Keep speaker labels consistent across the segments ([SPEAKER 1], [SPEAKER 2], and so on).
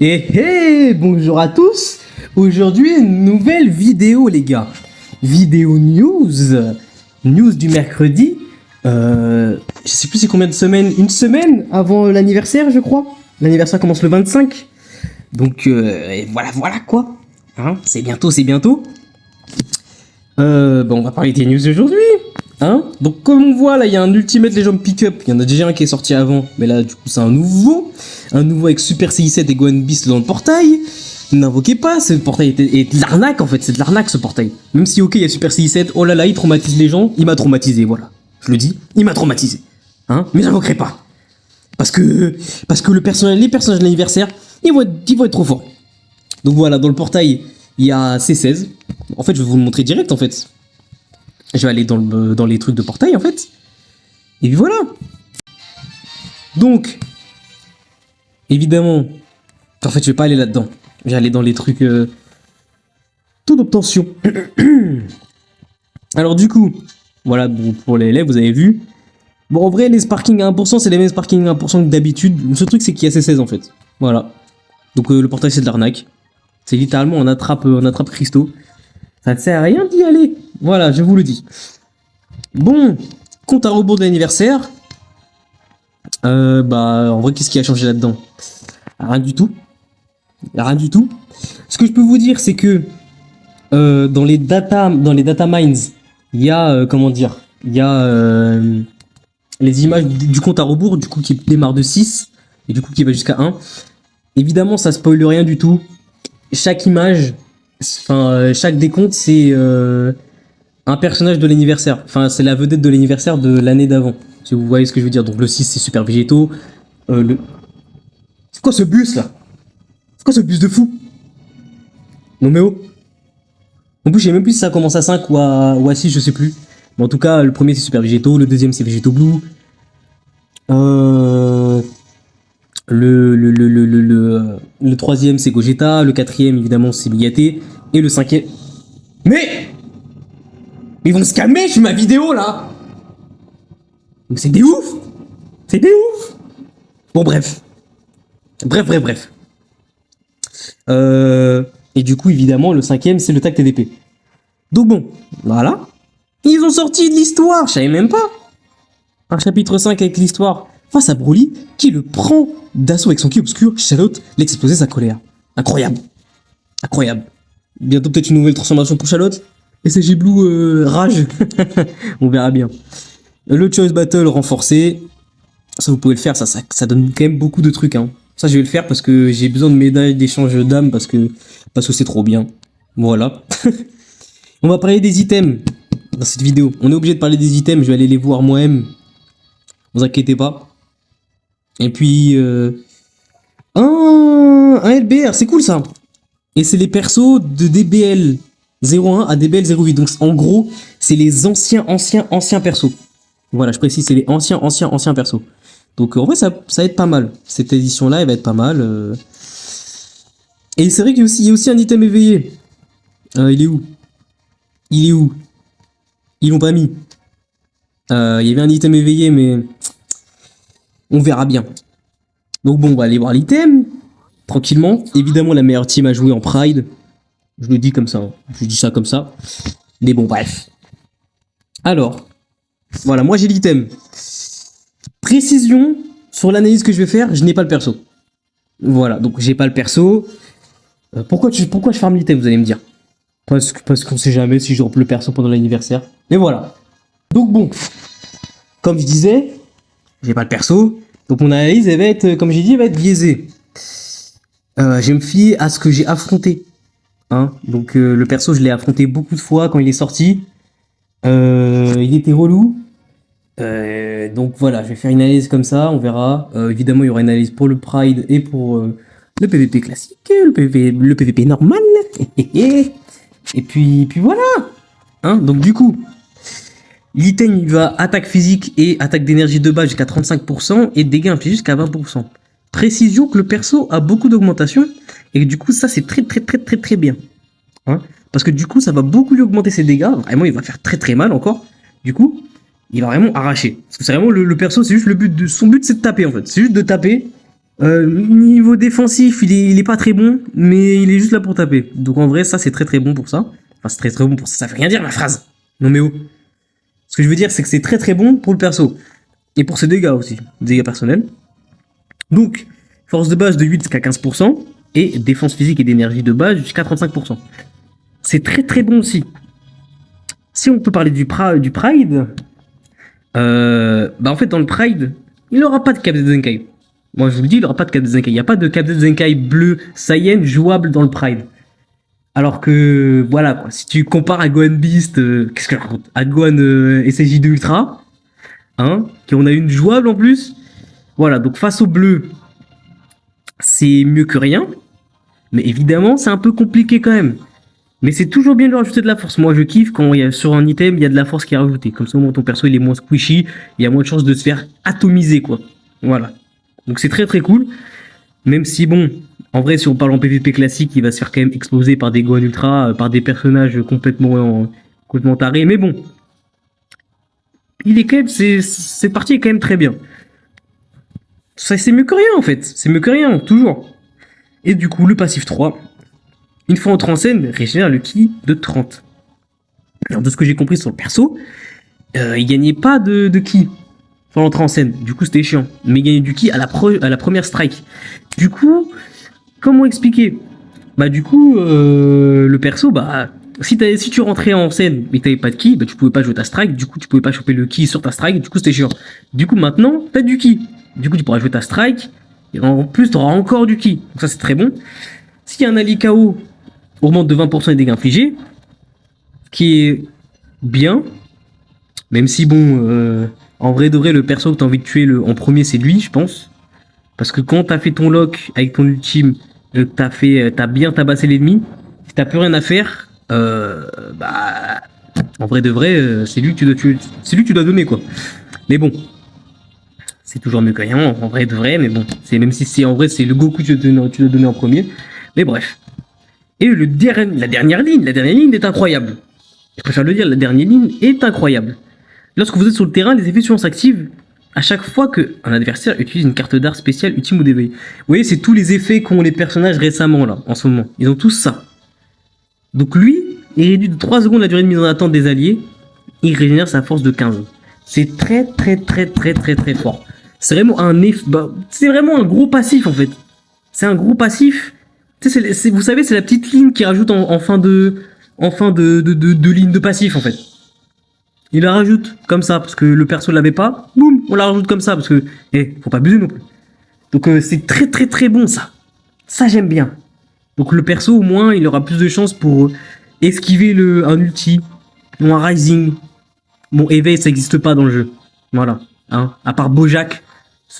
[SPEAKER 1] Bonjour à tous. Aujourd'hui, une nouvelle vidéo, les gars. Vidéo news. News du mercredi. Je sais plus c'est combien de semaines. Une semaine avant l'anniversaire, je crois. L'anniversaire commence le 25. Donc, et voilà quoi. Hein, c'est bientôt. On va parler des news aujourd'hui. Hein, donc comme on voit là, il y a un Ultimate Legend Pickup. Il y en a déjà un qui est sorti avant, mais là du coup c'est un nouveau avec Super CI7 et Gohan Beast dans le portail. N'invoquez pas, ce portail est de l'arnaque en fait, c'est de l'arnaque ce portail. Même si ok il y a Super CI7, oh là là il traumatise les gens, il m'a traumatisé, voilà. Je le dis, il m'a traumatisé. Hein, mais j'invoquerai pas. Parce que les personnages de l'anniversaire, ils vont être trop forts. Donc voilà, dans le portail, il y a C16. En fait je vais vous le montrer direct en fait. Je vais aller dans les trucs de portail en fait. Et puis voilà. Donc, évidemment, en fait je vais pas aller là-dedans. Je vais aller dans les trucs taux d'obtention. Alors du coup, voilà, bon, pour les élèves, vous avez vu. Bon, en vrai, les sparking à 1%, c'est les mêmes sparking à 1% que d'habitude. Le seul truc, c'est qu'il y a C16 en fait. Voilà. Donc le portail, c'est de l'arnaque. C'est littéralement on attrape cristaux. Ça ne sert à rien d'y aller. Voilà, je vous le dis. Bon, compte à rebours de l'anniversaire. En vrai, qu'est-ce qui a changé là-dedans? Rien du tout. Rien du tout. Ce que je peux vous dire, c'est que dans les data mines, il y a les images du compte à rebours, du coup qui démarre de 6 et du coup qui va jusqu'à 1. Évidemment, ça spoile rien du tout. Chaque image, chaque décompte, c'est un personnage de l'anniversaire. Enfin, c'est la vedette de l'anniversaire de l'année d'avant. Si vous voyez ce que je veux dire. Donc le 6, c'est Super Végétaux. C'est quoi ce bus là? C'est quoi ce bus de fou? Non mais oh. En plus, je sais même plus si ça commence à 5 ou à 6, je sais plus. Mais en tout cas, le premier c'est Super Végétaux, le deuxième c'est Végétaux Blue. Le troisième c'est Gogeta, le quatrième évidemment c'est Miyaté, et le cinquième... Mais ils vont se calmer, je fais ma vidéo là. C'est des ouf. C'est des ouf. Bon bref. Et du coup évidemment le cinquième c'est le tac TDP. Donc bon, voilà. Ils ont sorti de l'histoire, je savais même pas. Un chapitre 5 avec l'histoire. Face à Broly, qui le prend d'assaut avec son ki obscur, Charlotte l'exploser sa colère. Incroyable. Bientôt peut-être une nouvelle transformation pour Charlotte. Et c'est Blue Rage. On verra bien. Le Choice Battle renforcé. Ça vous pouvez le faire, ça donne quand même beaucoup de trucs. Hein. Ça je vais le faire parce que j'ai besoin de médailles d'échange d'âmes parce que c'est trop bien. Voilà. On va parler des items dans cette vidéo. On est obligé de parler des items, je vais aller les voir moi-même. Ne vous inquiétez pas. Et puis... un LBR, c'est cool ça. Et c'est les persos de DBL 01 à DBL 08. Donc en gros, c'est les anciens persos. Voilà, je précise, c'est les anciens persos. Donc en vrai, ça va être pas mal. Cette édition-là, elle va être pas mal. Et c'est vrai qu'il y a aussi un item éveillé. Il est où? Ils l'ont pas mis. Il y avait un item éveillé, mais... on verra bien. Donc bon, on va aller voir l'item. Tranquillement. Évidemment, la meilleure team à jouer en Pride. Je le dis comme ça. Hein. Je dis ça comme ça. Mais bon, bref. Alors. Voilà, moi j'ai l'item. Précision sur l'analyse que je vais faire, je n'ai pas le perso. Voilà, donc j'ai pas le perso. Pourquoi je farme l'item, vous allez me dire? Parce qu'on sait jamais si je drop le perso pendant l'anniversaire. Mais voilà. Donc bon. Comme je disais, j'ai pas le perso. Donc mon analyse, elle va être, comme j'ai dit, elle va être biaisée. Je vais me fier à ce que j'ai affronté. Hein, donc le perso, je l'ai affronté beaucoup de fois quand il est sorti. Il était relou. Donc voilà, je vais faire une analyse comme ça, on verra. Évidemment, il y aura une analyse pour le Pride et pour le PVP classique, le PVP normal. Et puis voilà. Hein, donc du coup, l'item il va attaque physique et attaque d'énergie de base jusqu'à 35% et dégâts infligés jusqu'à 20%. Précision que le perso a beaucoup d'augmentation et que du coup ça c'est très bien. Hein, parce que du coup ça va beaucoup lui augmenter ses dégâts. Vraiment il va faire très mal encore. Du coup il va vraiment arracher. Parce que c'est vraiment le perso, c'est juste son but c'est de taper en fait. C'est juste de taper Niveau défensif, il est pas très bon, mais il est juste là pour taper. Donc en vrai, ça c'est très très bon pour ça. Enfin, c'est très très bon pour ça. Ça veut rien dire ma phrase. Non mais oh. Ce que je veux dire, c'est que c'est très très bon pour le perso. Et pour ses dégâts aussi. Dégâts personnels. Donc, force de base de 8 jusqu'à 15%. Et défense physique et d'énergie de base jusqu'à 35%. C'est très très bon aussi. Si on peut parler du Pride, en fait dans le Pride, il n'aura pas de cap de Zenkai. Moi je vous le dis, il n'aura pas de cap de Zenkai. Il n'y a pas de cap de Zenkai bleu Saiyan jouable dans le Pride. Alors que, voilà quoi, si tu compares à Gohan Beast, qu'est-ce que je raconte, à Gohan SSJ2 Ultra, hein, qu'on a une jouable en plus. Voilà, donc face au bleu, c'est mieux que rien. Mais évidemment, c'est un peu compliqué quand même. Mais c'est toujours bien de rajouter de la force. Moi, je kiffe quand il y a, sur un item, il y a de la force qui est rajoutée. Comme ça, au moins, ton perso, il est moins squishy. Il y a moins de chances de se faire atomiser, quoi. Voilà. Donc, c'est très, très cool. Même si, bon, en vrai, si on parle en PvP classique, il va se faire quand même exploser par des Gohan Ultra, par des personnages complètement tarés. Mais bon. Il est quand même, cette partie est quand même très bien. Ça, c'est mieux que rien, en fait. C'est mieux que rien, toujours. Et du coup, le passif 3. Une fois entré en scène, régénère le ki de 30. Alors, de ce que j'ai compris sur le perso, il gagnait pas de ki pour l'entrée en scène. Du coup, c'était chiant. Mais il gagnait du ki à la première strike. Du coup, comment expliquer? Bah, du coup, le perso, bah, si tu rentrais en scène mais que t'avais pas de ki, bah, tu pouvais pas jouer ta strike. Du coup, tu pouvais pas choper le ki sur ta strike. Du coup, c'était chiant. Du coup, maintenant, t'as du ki. Du coup, tu pourras jouer ta strike. Et en plus, t'auras encore du ki. Donc, ça, c'est très bon. S'il y a un allié KO, augmente de 20% les dégâts infligés, ce qui est bien, même si bon, en vrai de vrai, le perso que t'as envie de tuer en premier, c'est lui, je pense, parce que quand t'as fait ton lock avec ton ultime, t'as bien tabassé l'ennemi, si t'as plus rien à faire, bah, en vrai de vrai, c'est lui que tu dois tuer, c'est lui que tu dois donner quoi. Mais bon, c'est toujours mieux que rien, en vrai de vrai, mais bon, même si c'est en vrai, c'est le Goku que tu dois donner en premier, mais bref. Et la dernière ligne est incroyable. Je préfère le dire, la dernière ligne est incroyable. Lorsque vous êtes sur le terrain, les effets suivants s'activent à chaque fois qu'un adversaire utilise une carte d'art spéciale, ultime ou d'éveil. Vous voyez, c'est tous les effets qu'ont les personnages récemment, là, en ce moment. Ils ont tous ça. Donc lui, il réduit de 3 secondes la durée de mise en attente des alliés. Il régénère sa force de 15. C'est très, très, très, très, très, très fort. C'est vraiment c'est vraiment un gros passif, en fait. C'est un gros passif. Vous savez, c'est la petite ligne qui rajoute en fin de ligne de passif en fait. Il la rajoute comme ça parce que le perso l'avait pas. Boum, on la rajoute comme ça parce que faut pas abuser non plus. Donc c'est très très très bon ça. Ça j'aime bien. Donc le perso au moins il aura plus de chances pour esquiver un ulti ou un rising. Bon éveil ça n'existe pas dans le jeu. Voilà. Hein. À part Bojack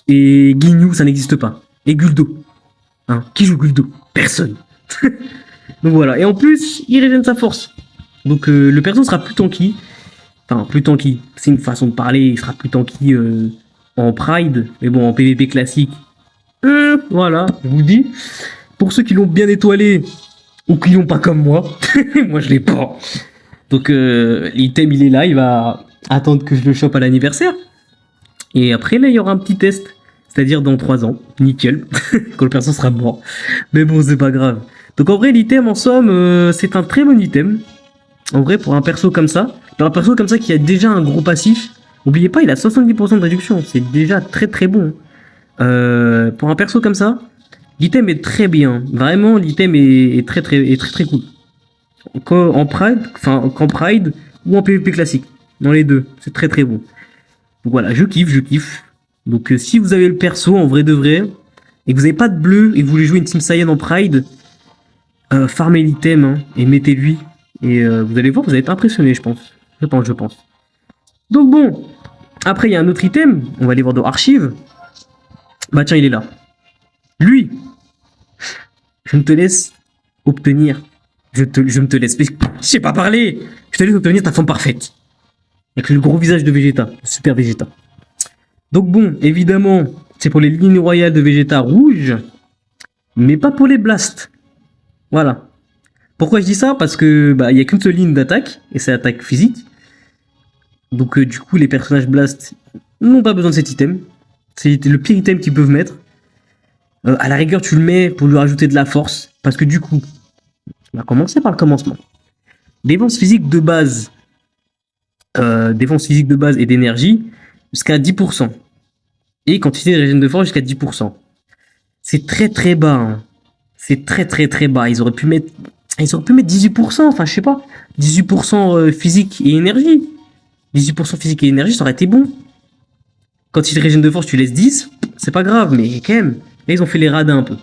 [SPEAKER 1] et Ginyu ça n'existe pas. Et Guldo. Hein. Qui joue Guldo? Personne. Donc voilà. Et en plus, il régène sa force. Donc le perso sera plus tanky. Enfin, plus tanky. C'est une façon de parler. Il sera plus tanky en Pride. Mais bon, en PvP classique. Voilà, je vous dis. Pour ceux qui l'ont bien étoilé, ou qui l'ont pas comme moi. Moi, je l'ai pas. Donc l'item, il est là. Il va attendre que je le chope à l'anniversaire. Et après, là, il y aura un petit test. C'est-à-dire dans 3 ans. Nickel. Quand le perso sera mort. Mais bon, c'est pas grave. Donc en vrai, l'item, en somme, c'est un très bon item. En vrai, pour un perso comme ça. Pour un perso comme ça qui a déjà un gros passif. N'oubliez pas, il a 70% de réduction. C'est déjà très très bon. Pour un perso comme ça, l'item est très bien. Vraiment, l'item est très très cool. En Pride ou en PvP classique. Dans les deux. C'est très très bon. Donc voilà, je kiffe. Donc si vous avez le perso en vrai de vrai, et que vous n'avez pas de bleu, et que vous voulez jouer une Team Saiyan en Pride, farmez l'item, hein, et mettez-lui. Et vous allez voir, vous allez être impressionné, je pense. Je pense. Donc bon, après il y a un autre item, on va aller voir dans Archive. Bah tiens, il est là. Lui, je me te laisse obtenir. Je me te laisse. Je sais pas parler. Je te laisse obtenir ta forme parfaite. Avec le gros visage de Vegeta, le super Vegeta. Donc bon, évidemment, c'est pour les lignes royales de Vegeta rouge, mais pas pour les blasts. Voilà. Pourquoi je dis ça? Parce que il y a qu'une seule ligne d'attaque, et c'est l'attaque physique. Donc du coup, les personnages blast n'ont pas besoin de cet item. C'est le pire item qu'ils peuvent mettre. À la rigueur, tu le mets pour lui rajouter de la force. Parce que du coup, on va commencer par le commencement. Défense physique de base. Défense physique de base et d'énergie jusqu'à 10%. Et quantité de régène de force jusqu'à 10%. C'est très très bas. Hein. C'est très très très bas. Ils auraient pu mettre 18%. Enfin, je sais pas. 18% physique et énergie. 18% physique et énergie, ça aurait été bon. Quand il régène de force, tu laisses 10, c'est pas grave, mais quand même. Là, ils ont fait les radins un peu.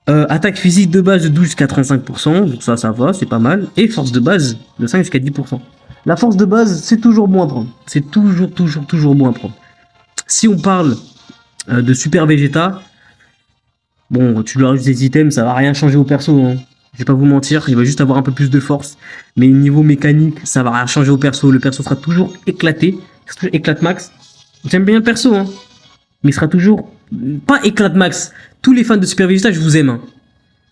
[SPEAKER 1] Attaque physique de base de 12 jusqu'à 35%, donc ça va, c'est pas mal. Et force de base de 5 jusqu'à 10%. La force de base, c'est toujours bon à prendre. C'est toujours bon à prendre. Si on parle de Super Vegeta, bon, tu lui rajoutes des items, ça va rien changer au perso. Hein. Je vais pas vous mentir, il va juste avoir un peu plus de force. Mais niveau mécanique, ça va rien changer au perso. Le perso sera toujours éclaté. Surtout éclate max. J'aime bien le perso, hein. Mais il sera toujours pas éclate max. Tous les fans de Super Vegeta, je vous aime.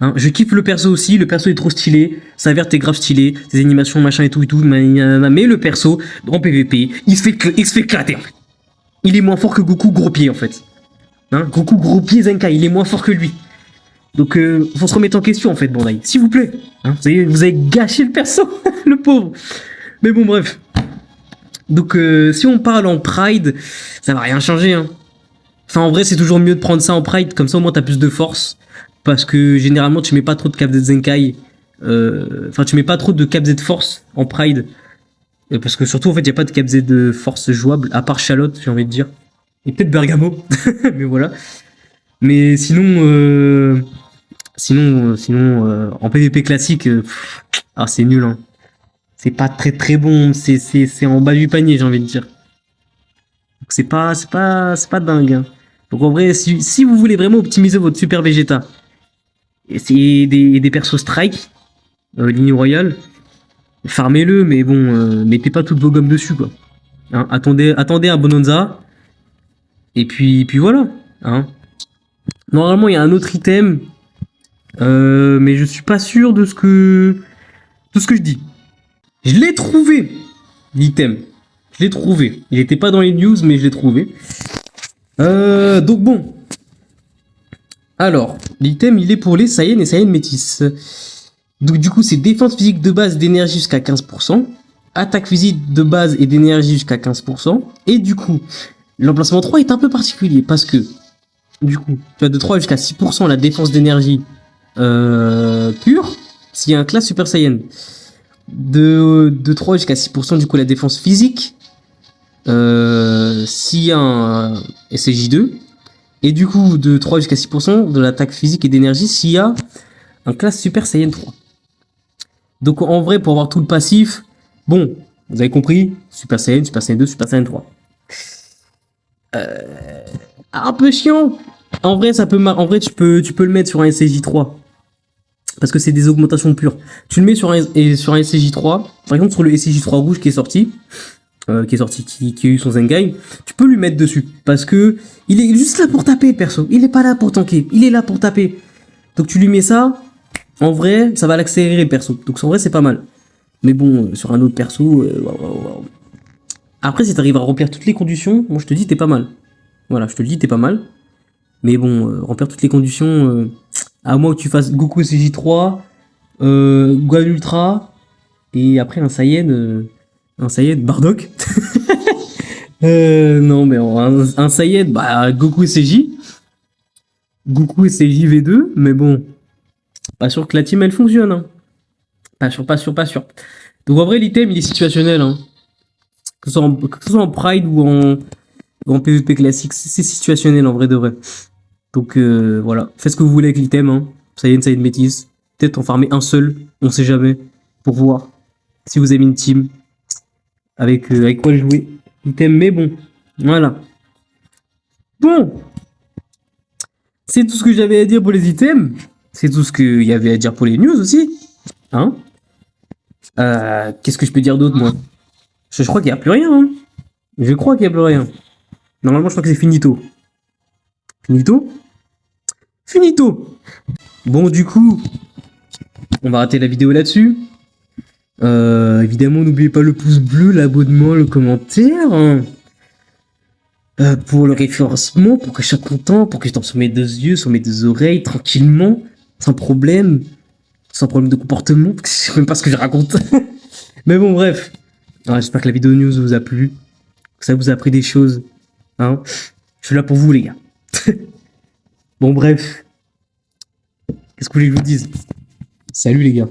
[SPEAKER 1] Hein, je kiffe le perso aussi. Le perso est trop stylé. Ça avère t'es grave stylé. Tes animations, machin et tout. Mais le perso, en PVP, il se fait éclater en fait. Il est moins fort que Goku gros pied en fait. Hein, Goku gros pied Zenkai, il est moins fort que lui. Donc faut se remettre en question en fait, Bandai. S'il vous plaît. Hein, vous avez gâché le perso, le pauvre. Mais bon bref. Donc si on parle en Pride, ça va rien changer. Hein. Enfin en vrai c'est toujours mieux de prendre ça en Pride, comme ça au moins t'as plus de force. Parce que généralement tu mets pas trop de cap Z Zenkai. Enfin tu mets pas trop de cap Z force en Pride. Parce que surtout en fait il n'y a pas de cap Z de force jouable, à part Charlotte j'ai envie de dire. Et peut-être Bergamo. Mais voilà. Mais sinon en PvP classique, c'est nul. Hein. C'est pas très très bon. C'est en bas du panier j'ai envie de dire. Donc c'est pas dingue. Hein. Donc en vrai, si vous voulez vraiment optimiser votre Super Vegeta, essayez des persos strike, ligne royale, farmez-le, mais bon, mettez pas toutes vos gommes dessus quoi. Hein, attendez un Bonanza, et puis voilà. Hein. Normalement, il y a un autre item, mais je suis pas sûr de ce que je dis. Je l'ai trouvé, l'item. Je l'ai trouvé. Il était pas dans les news, mais je l'ai trouvé. Donc bon. Alors, l'item, il est pour les Saiyans et Saiyans métis. Donc du coup, c'est défense physique de base d'énergie jusqu'à 15%. Attaque physique de base et d'énergie jusqu'à 15%. Et du coup, l'emplacement 3 est un peu particulier parce que, du coup, tu as de 3 jusqu'à 6% la défense d'énergie pure s'il y a un classe Super Saiyan. De 3 jusqu'à 6% du coup la défense physique s'il y a un SCJ2. Et du coup, de 3 jusqu'à 6% de l'attaque physique et d'énergie s'il y a un classe Super Saiyan 3. Donc en vrai, pour avoir tout le passif, bon, vous avez compris, Super Saiyan 2, Super Saiyan 3. Un peu chiant. En vrai, en vrai, tu peux le mettre sur un SCJ3. Parce que c'est des augmentations pures. Tu le mets sur un SCJ3, par exemple sur le SCJ3 rouge qui est sorti, qui a eu son Zengai, tu peux lui mettre dessus. Parce que il est juste là pour taper, perso. Il est pas là pour tanker. Il est là pour taper. Donc tu lui mets ça, en vrai, ça va l'accélérer le perso. Donc en vrai, c'est pas mal. Mais bon, sur un autre perso, Après, si t'arrives à remplir toutes les conditions, moi je te dis, t'es pas mal. Voilà, je te le dis, t'es pas mal. Mais bon, remplir toutes les conditions, à moins que tu fasses Goku SCJ3, Gohan Ultra, et après un Saiyan Bardock. Non, mais un Saiyan, Goku SCJ. Goku SCJ V2, mais bon, pas sûr que la team elle fonctionne. Hein. Pas sûr. Donc en vrai, l'item il est situationnel. Hein. Que ce soit en Pride ou en PvP classique, c'est situationnel en vrai de vrai. Donc voilà, faites ce que vous voulez avec l'item. Hein. Saiyan métis. Peut-être en farmer un seul, on sait jamais, pour voir si vous avez une team avec quoi jouer l'item. Mais bon, voilà. Bon, c'est tout ce que j'avais à dire pour les items. C'est tout ce qu'il y avait à dire pour les news aussi. Hein Qu'est-ce que je peux dire d'autre, moi? Je crois qu'il n'y a plus rien. Hein. Je crois qu'il n'y a plus rien. Normalement, je crois que c'est finito. Finito. Bon, du coup, on va rater la vidéo là-dessus. Évidemment, n'oubliez pas le pouce bleu, l'abonnement, le commentaire. Hein. pour le référencement, pour que je sois content, pour que je tombe sur mes 2 yeux, sur mes 2 oreilles, tranquillement, sans problème de comportement. Je sais même pas ce que je raconte. Mais bon, bref. Alors, j'espère que la vidéo news vous a plu, que ça vous a appris des choses. Hein, je suis là pour vous, les gars. Bon, bref. Qu'est-ce que vous voulez que je vous dise? Salut, les gars.